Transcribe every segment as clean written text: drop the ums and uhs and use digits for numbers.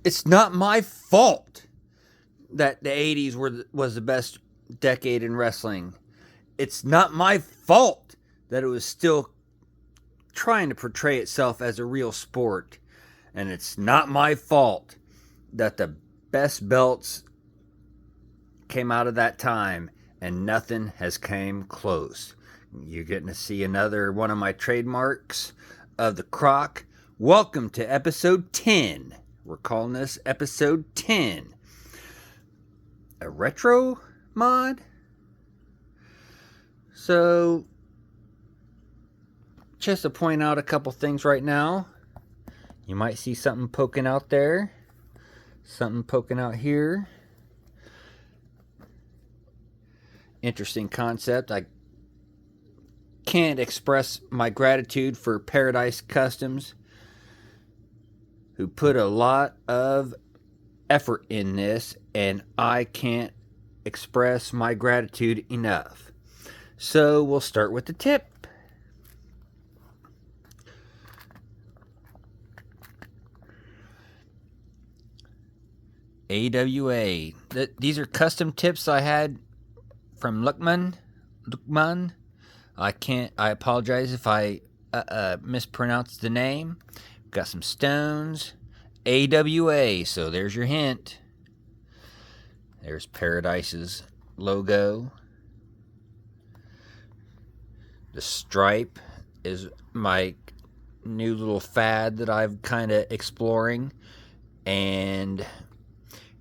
It's not my fault that the 80s was the best decade in wrestling. It's not my fault that it was still trying to portray itself as a real sport. And it's not my fault that the best belts came out of that time and nothing has came close. You're getting to see another one of my trademarks of the croc. Welcome to episode 10. We're calling this episode 10. A retro mod? So, just to point out a couple things right now. You might see something poking out there. Something poking out here. Interesting concept. I can't express my gratitude for Paradise Customs, who put a lot of effort in this, and I can't express my gratitude enough. So we'll start with the tip. AWA. These are custom tips I had from Luckman. I apologize if I mispronounced the name. Got some stones. AWA. So there's your hint. There's Paradise's logo. The stripe is my new little fad that I've kind of exploring. And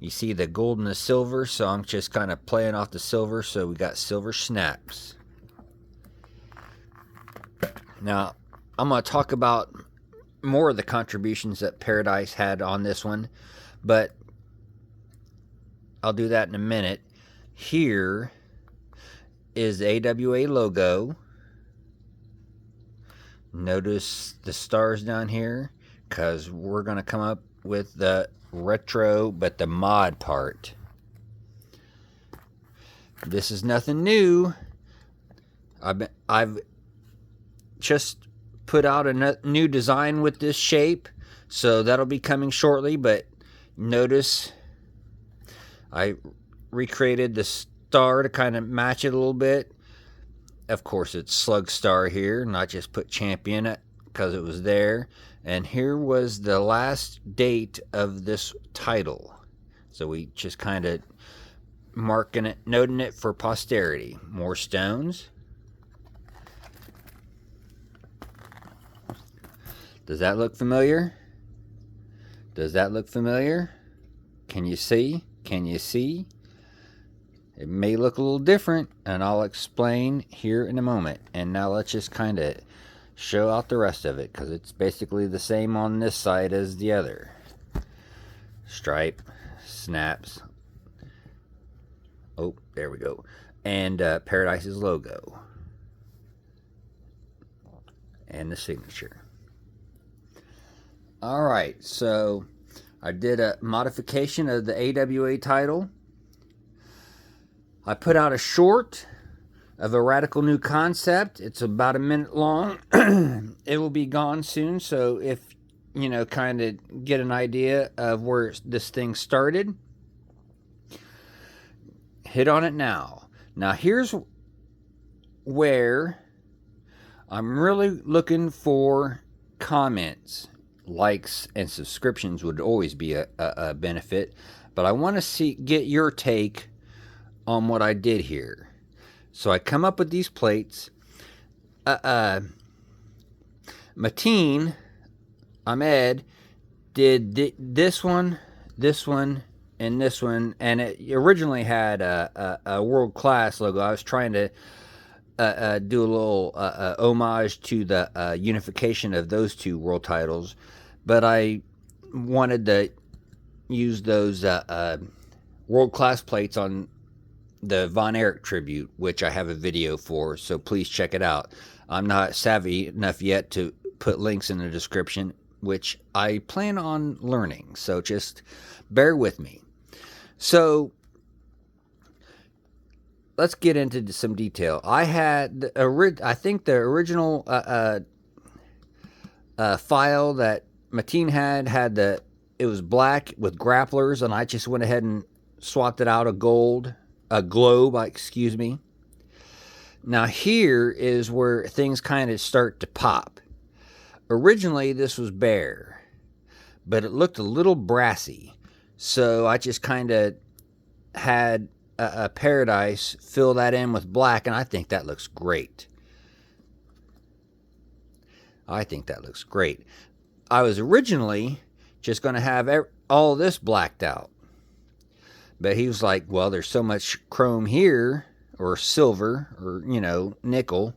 you see the gold and the silver, so I'm just kind of playing off the silver, so we got silver snaps. Now, I'm going to talk about more of the contributions that Paradise had on this one, but I'll do that in a minute. Here is the AWA logo. Notice the stars down here, because we're going to come up with the retro, but the mod part. This is nothing new. I've just put out a new design with this shape, so that'll be coming shortly. But notice I recreated the star to kind of match it a little bit. Of course, it's slug star here, not just put champion because it was there. And here was the last date of this title. So we just kind of marking it, noting it for posterity. More stones. Does that look familiar? Does that look familiar? Can you see? Can you see? It may look a little different, and I'll explain here in a moment. And now let's just kind of show out the rest of it, because it's basically the same on this side as the other. Stripe, snaps. Oh, there we go. And Paradise's logo. And the signature. Alright, so I did a modification of the AWA title. I put out a short of a radical new concept. It's about a minute long. It will be gone soon, so if you know, kind of get an idea of where this thing started, hit on it now. Now here's where I'm really looking for comments. Likes and subscriptions would always be a benefit, but I want to get your take on what I did here. So I come up with these plates. Mateen, Ahmed, did this one, and this one, and it originally had a world class logo. I was trying to do a little homage to the unification of those two world titles, but I wanted to use those world class plates on the Von Erich tribute, which I have a video for, so please check it out. I'm not savvy enough yet to put links in the description, which I plan on learning, so just bear with me. So let's get into some detail. I had I think the original file that Mateen had the it was black with grapplers, and I just went ahead and swapped it out a globe, excuse me. Now here is where things kind of start to pop. Originally this was bare, but it looked a little brassy, so I just kind of had a Paradise fill that in with black, and I think that looks great. I was originally just going to have all of this blacked out, but he was like, well, there's so much chrome here, or silver, or nickel,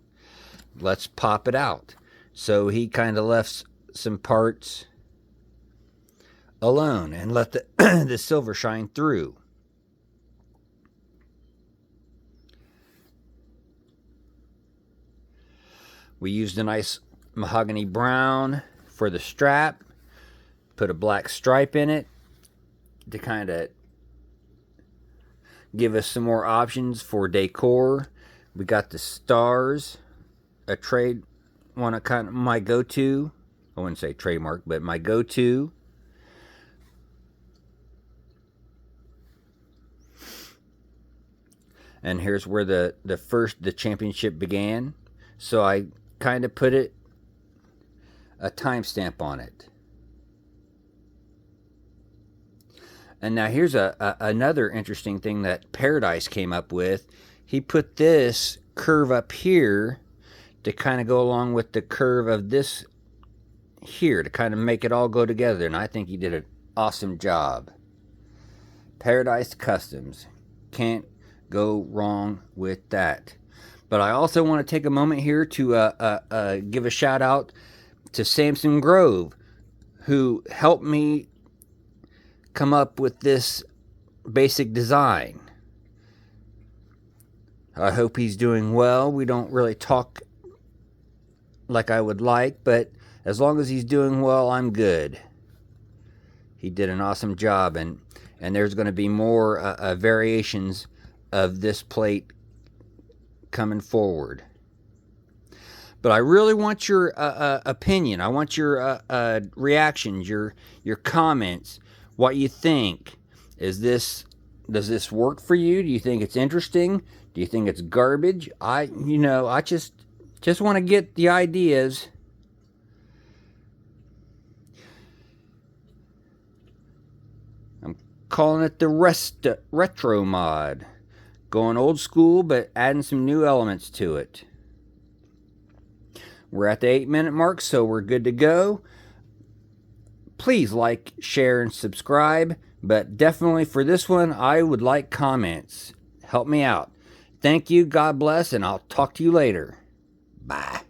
let's pop it out. So he kind of left some parts alone and let the silver shine through. We used a nice mahogany brown for the strap, put a black stripe in it to kind of give us some more options for decor. We got the stars, a trade one of kind of my go-to. I wouldn't say trademark, but my go-to. And here's where the championship began. So I kind of put a timestamp on it. And now here's another interesting thing that Paradise came up with. He put this curve up here to kind of go along with the curve of this here to kind of make it all go together. And I think he did an awesome job. Paradise Customs. Can't go wrong with that. But I also want to take a moment here to give a shout out to Samson Grove, who helped me come up with this basic design. I hope he's doing well. We don't really talk like I would like, but as long as he's doing well, I'm good. He did an awesome job, and there's going to be more variations of this plate coming forward. But I really want your opinion. I want your reactions, your comments, what you think. Does this work for you? Do you think it's interesting? Do you think it's garbage? I just want to get the ideas. I'm calling it the retro mod. Going old school, but adding some new elements to it. We're at the 8-minute mark, so we're good to go. Please like, share, and subscribe. But definitely for this one, I would like comments. Help me out. Thank you, God bless, and I'll talk to you later. Bye.